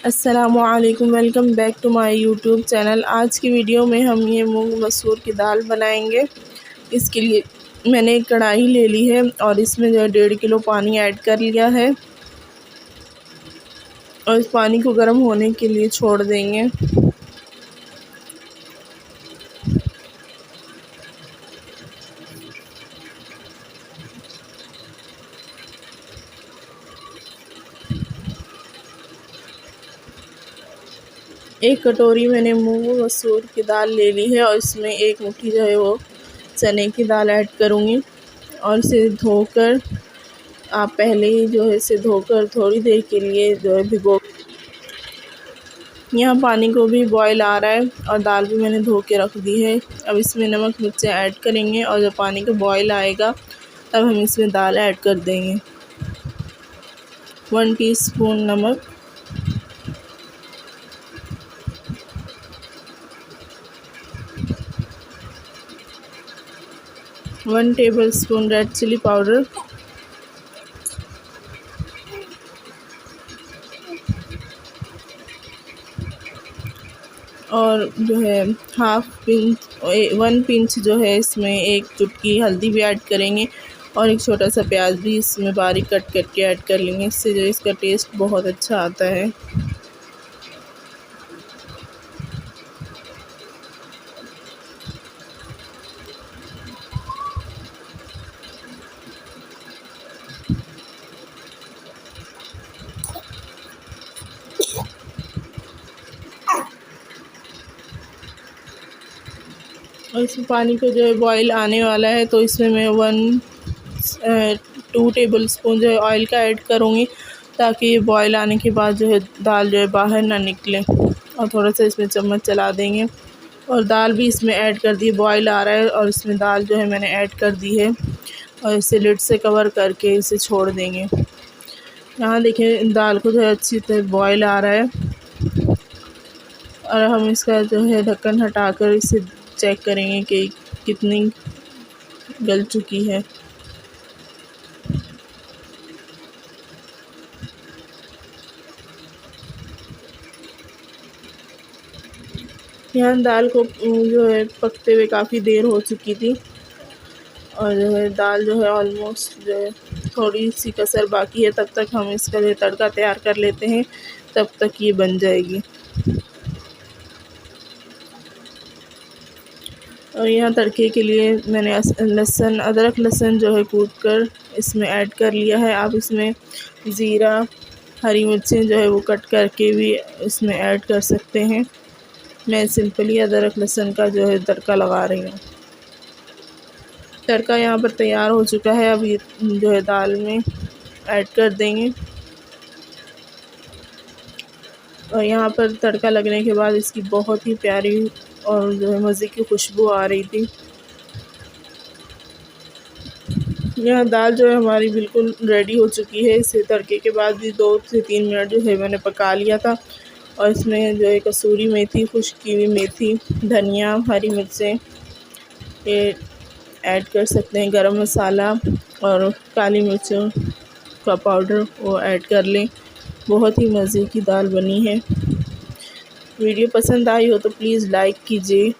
अस्सलामुअलैकुम, welcome back to my YouTube channel. आज की वीडियो में हम ये मूंग मसूर की दाल बनाएंगे। इसके लिए मैंने एक कढ़ाई ले ली है और इसमें जो है 1.5 किलो पानी ऐड कर लिया है और इस पानी को गर्म होने के लिए छोड़ देंगे। एक कटोरी मैंने मूंग मसूर की दाल ले ली है और इसमें एक मुट्ठी जो है वो चने की दाल ऐड करूँगी और इसे धोकर आप पहले ही जो है इसे धोकर थोड़ी देर के लिए जो है भिगो। यहाँ पानी को भी बॉयल आ रहा है और दाल भी मैंने धो के रख दी है। अब इसमें नमक मिर्चें ऐड करेंगे और जब पानी का बॉयल आएगा तब हम इसमें दाल ऐड कर देंगे। 1 टीस्पून नमक, 1 टेबलस्पून रेड चिली पाउडर, और जो है 1 पिंच जो है इसमें एक चुटकी हल्दी भी ऐड करेंगे और एक छोटा सा प्याज भी इसमें बारीक कट करके ऐड कर लेंगे। इससे जो इसका टेस्ट बहुत अच्छा आता है। और इसमें पानी को जो है बॉईल आने वाला है तो इसमें मैं 2 टेबलस्पून जो है ऑयल का ऐड करूँगी ताकि ये बॉईल आने के बाद जो है दाल जो है बाहर ना निकले। और थोड़ा सा इसमें चम्मच चला देंगे और दाल भी इसमें ऐड कर दी। बॉईल आ रहा है और इसमें दाल जो है मैंने ऐड कर दी है और इसे लिड से कवर करके इसे छोड़ देंगे। यहाँ देखिए दाल को जो है अच्छी तरह बॉईल आ रहा है और हम इसका जो है ढक्कन हटाकर इसे चेक करेंगे कि कितनी गल चुकी है। यहाँ दाल को जो है पकते हुए काफ़ी देर हो चुकी थी और जो है दाल जो है ऑलमोस्ट जो है थोड़ी सी कसर बाकी है। तब तक हम इसका जो तड़का तैयार कर लेते हैं, तब तक ये बन जाएगी। और यहाँ तड़के के लिए मैंने अदरक लहसुन जो है कूट कर इसमें ऐड कर लिया है। आप इसमें ज़ीरा, हरी मिर्चें जो है वो कट करके भी इसमें ऐड कर सकते हैं। मैं सिंपली अदरक लहसुन का जो है तड़का लगा रही हूँ। तड़का यहाँ पर तैयार हो चुका है। अब ये जो है दाल में ऐड कर देंगे और यहाँ पर तड़का लगने के बाद इसकी बहुत ही प्यारी और जो है मज़े की खुशबू आ रही थी। यहाँ दाल जो है हमारी बिल्कुल रेडी हो चुकी है। इसे तड़के के बाद भी 2 से 3 मिनट जो है मैंने पका लिया था और इसमें जो है कसूरी मेथी, खुश्क की हुई मेथी, धनिया, हरी मिर्चें ये ऐड कर सकते हैं। गरम मसाला और काली मिर्चों का पाउडर वो ऐड कर लें। बहुत ही मज़े की दाल बनी है। वीडियो पसंद आई हो तो प्लीज़ लाइक कीजिए।